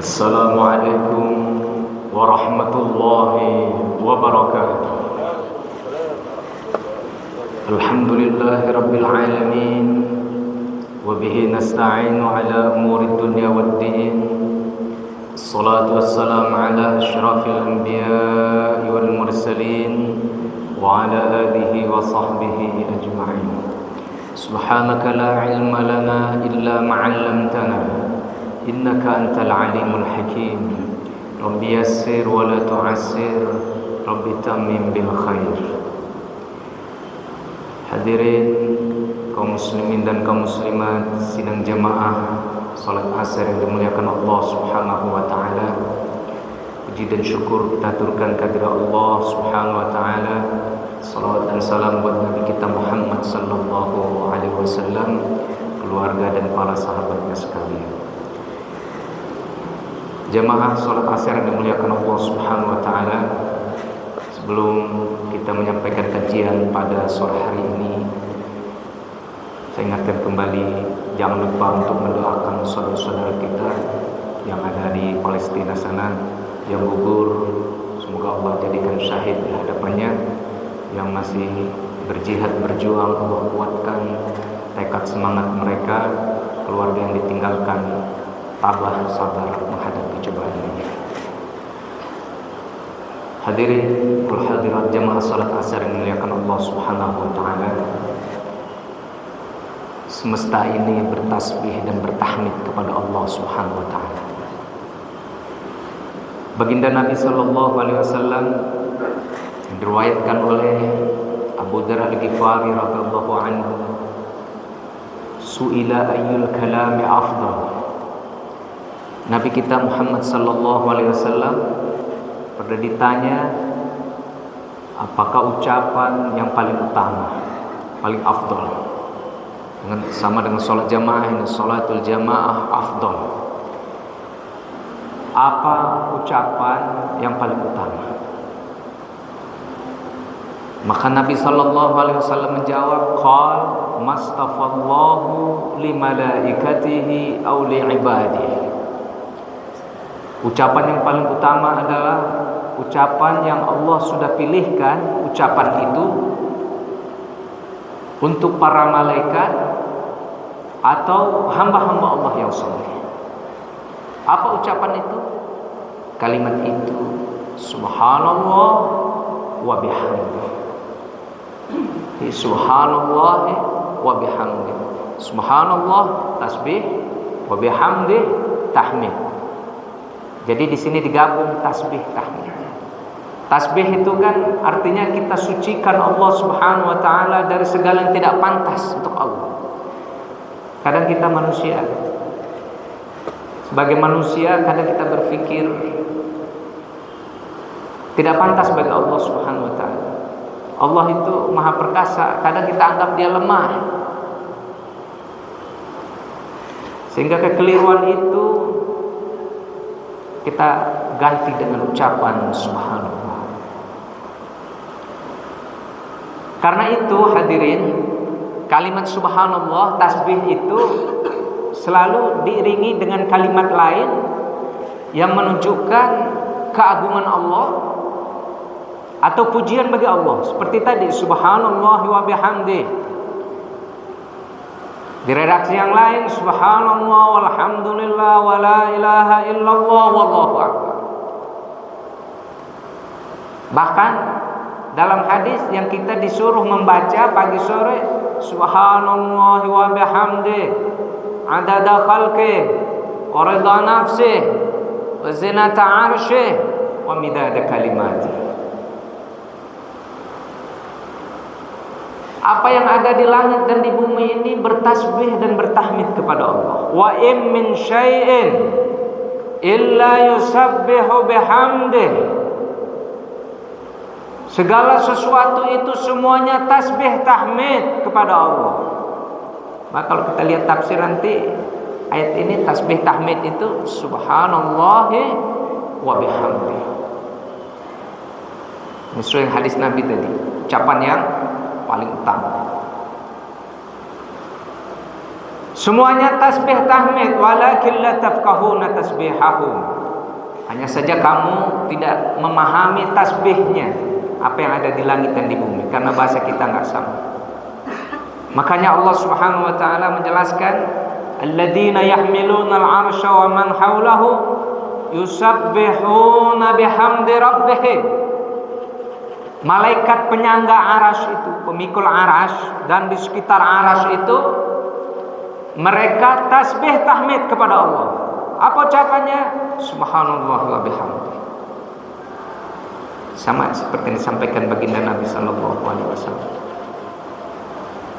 Assalamualaikum warahmatullahi wabarakatuh. Alhamdulillahi rabbil alamin, wa bihi nasta'inu ala umuri dunya waddin. Assalatu wassalamu ala asyrafil anbiya'i wal mursalin wa ala alihi wa sahbihi ajma'in. Subhanaka la ilma lana illa ma 'allamtana, innaka antal alimul hakim. Rabbi yassir wa la tu'assir, Rabbi tammim bil khair. Hadirin kaum muslimin dan kaum muslimat sidang jamaah salat asar yang dimuliakan Allah Subhanahu wa taala. Puji dan syukur kita aturkan kehadirat Allah Subhanahu wa taala. Salawat dan salam buat Nabi kita Muhammad sallallahu alaihi wasallam, keluarga dan para sahabatnya sekalian. Jamaah salat asar yang dimuliakan Allah Subhanahu wa taala, sebelum kita menyampaikan kajian pada sore hari ini, saya ingatkan kembali, jangan lupa untuk mendoakan saudara-saudara kita yang ada di Palestina sana, yang gugur, semoga Allah jadikan syahid di hadapannya. Yang masih berjihad berjuang, Allah kuatkan tekad semangat mereka, keluarga yang ditinggalkan tabah sabar menghadapi cobaan ini. Hadirin wal hadirat jamaah salat asar yang dimuliakan Allah Subhanahu wa taala. Semesta ini bertasbih dan bertahmid kepada Allah Subhanahu wa taala. Baginda Nabi sallallahu alaihi wasallam diriwayatkan oleh Abu Dzar Al-Ghifari radhiyallahu anhu, su'ila ayyul kalami afdal. Nabi kita Muhammad sallallahu alaihi wasallam pernah ditanya, apakah ucapan yang paling utama, paling afdal? Sama dengan salat jamaah, ini salatul jamaah afdal. Apa ucapan yang paling utama? Maka Nabi sallallahu alaihi wasallam menjawab, qal mastafallahu li malaikatihi aw li ibadihi. Ucapan yang paling utama adalah ucapan yang Allah sudah pilihkan, ucapan itu untuk para malaikat atau hamba-hamba Allah yang saleh. Apa ucapan itu? Kalimat itu subhanallah wa bihamdihi. Subhanallah wa bihamdih. Subhanallah tasbih, wa bihamdih tahmid. Jadi di sini digabung tasbih tahmid. Tasbih itu kan artinya kita sucikan Allah Subhanahu wa taala dari segala yang tidak pantas untuk Allah. Kadang kita manusia, sebagai manusia kadang kita berpikir tidak pantas bagi Allah Subhanahu wa taala. Allah itu maha perkasa, kadang kita anggap dia lemah. Sehingga kekeliruan itu kita ganti dengan ucapan subhanallah. Karena itu hadirin, kalimat subhanallah, tasbih itu selalu diiringi dengan kalimat lain yang menunjukkan keagungan Allah atau pujian bagi Allah. Seperti tadi subhanallah wa bihamdi. Di redaksi yang lain subhanallah walhamdulillah wa la ilaha illallah wallahu akbar. Bahkan dalam hadis yang kita disuruh membaca pagi sore, subhanallah wa bihamdi adada khalqi wa ridha nafsi wa zinata arshi wa midada kalimati. Apa yang ada di langit dan di bumi ini bertasbih dan bertahmid kepada Allah. Wa in min syai'in illa yusabbihu bihamdih. Segala sesuatu itu semuanya tasbih tahmid kepada Allah. Maka kalau kita lihat tafsir nanti ayat ini, tasbih tahmid itu subhanallahi wa bihamdih. Ini sesuai hadis Nabi tadi, ucapan yang paling utama. Semuanya tasbih tahmid, walakin la tafqahuna tasbihahum. Hanya saja kamu tidak memahami tasbihnya, apa yang ada di langit dan di bumi, karena bahasa kita enggak sama. Makanya Allah Subhanahu wa taala menjelaskan, alladzina yahmiluna al-'arsya wa man haulahu yusabbihuna bihamdi rabbihim. Malaikat penyangga arasy itu, pemikul arasy dan di sekitar arasy itu, mereka tasbih tahmid kepada Allah. Apa ucapannya? Subhanallah wa bihamdi. Sama seperti yang disampaikan baginda Nabi sallallahu alaihi wasallam.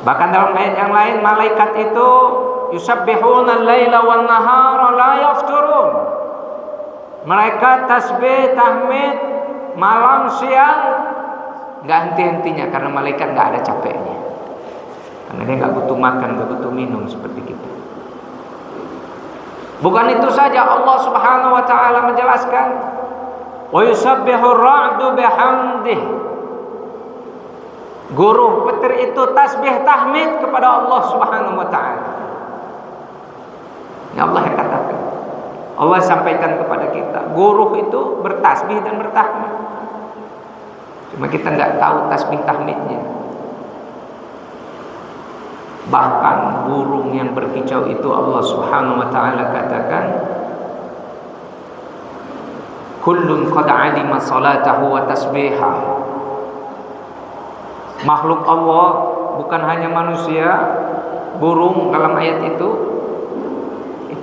Bahkan dalam ayat yang lain, malaikat itu yusabbihuna al-laila wan nahara la yafturun. Mereka tasbih tahmid malam siang enggak henti-hentinya, karena malaikat enggak ada capeknya. Karena dia enggak butuh makan, enggak butuh minum seperti kita. Bukan itu saja, Allah Subhanahu wa taala menjelaskan, wa yusabbihu ar-ra'du bihamdihi. Guru petir itu tasbih tahmid kepada Allah Subhanahu wa taala. Ya Allah yang katakan. Allah sampaikan kepada kita, guru itu bertasbih dan bertahmid. Cuma kita enggak tahu tasbih tahmidnya. Bahkan burung yang berkicau itu Allah Subhanahu wa taala katakan, kullun qad 'alima salatahu wa tasbihah. Makhluk Allah, bukan hanya manusia, burung dalam ayat itu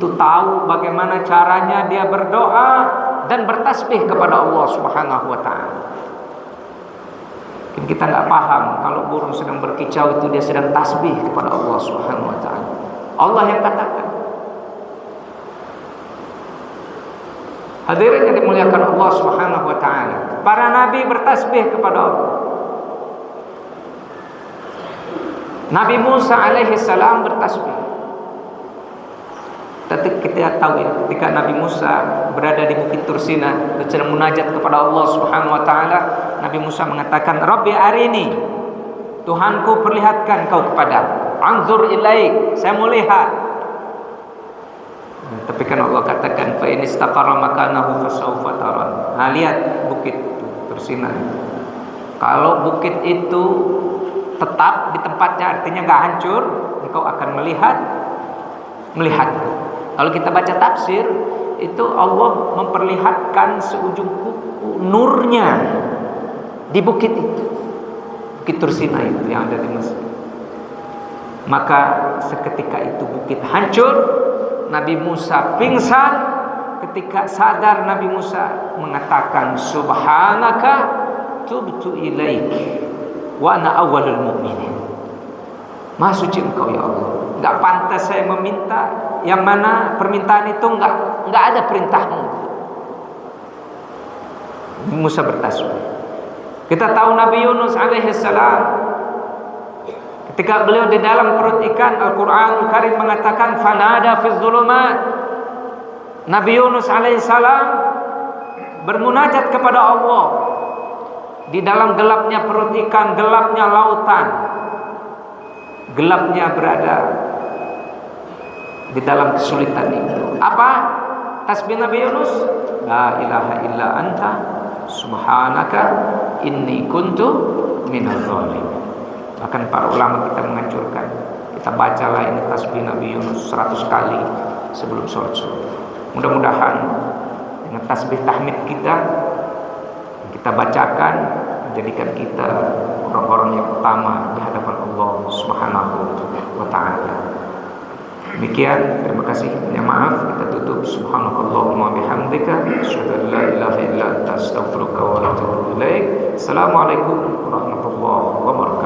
tahu bagaimana caranya dia berdoa dan bertasbih kepada Allah Subhanahu wa taala. Mungkin kita enggak paham kalau burung sedang berkicau itu dia sedang tasbih kepada Allah Subhanahu wa taala. Allah yang katakan. Hadirin yang dimuliakan Allah Subhanahu wa taala, para nabi bertasbih kepada Allah. Nabi Musa alaihi salam bertasbih. Tapi kita tahu ya, ketika Nabi Musa berada di Bukit Tursina dan sedang munajat kepada Allah Subhanahu wa taala, Nabi Musa mengatakan, "Rabbi arini." Tuhanku, perlihatkan kau kepada. "Anzur ilaik." Saya mau lihat. Tapi kan Allah katakan, "Fa in istaqarra makanahu fasawfa taran." Nah, lihat bukit Tursina. Kalau bukit itu tetap di tempatnya, artinya enggak hancur, engkau akan melihatku. Kalau kita baca tafsir, itu Allah memperlihatkan seujung kuku nurnya di bukit itu, Bukit Tursina itu yang ada di Mesir. Maka seketika itu bukit hancur, Nabi Musa pingsan. Ketika sadar, Nabi Musa mengatakan, "Subhanaka tubtu ilaik wa ana awwalul mu'minin." Maha suci Engkau ya Allah. Enggak pantas saya meminta yang mana permintaan itu enggak ada perintahmu. Musa bertasbih. Kita tahu Nabi Yunus alaihi salam, ketika beliau di dalam perut ikan, Al-Qur'anul Karim mengatakan fanada fi dzulumat. Nabi Yunus alaihi salam bermunajat kepada Allah di dalam gelapnya perut ikan, gelapnya lautan, gelapnya berada di dalam kesulitan itu. Apa tasbih Nabi Yunus? La ilaha illa anta subhanaka inni kuntu minadz zalimin. Bahkan para ulama kita menganjurkan kita bacalah ini tasbih Nabi Yunus 100 kali sebelum sholat subuh. Mudah-mudahan dengan tasbih tahmid kita bacakan menjadikan kita orang-orang yang utama di hadapan Allah Subhanahu wa taala. Demikian, terima kasih. Minta maaf, kita tutup. Subhanakallahumma bihamdika asyhadu an la ilaha illa anta astaghfiruka wa atubu ilaik. Assalamualaikum warahmatullahi wabarakatuh.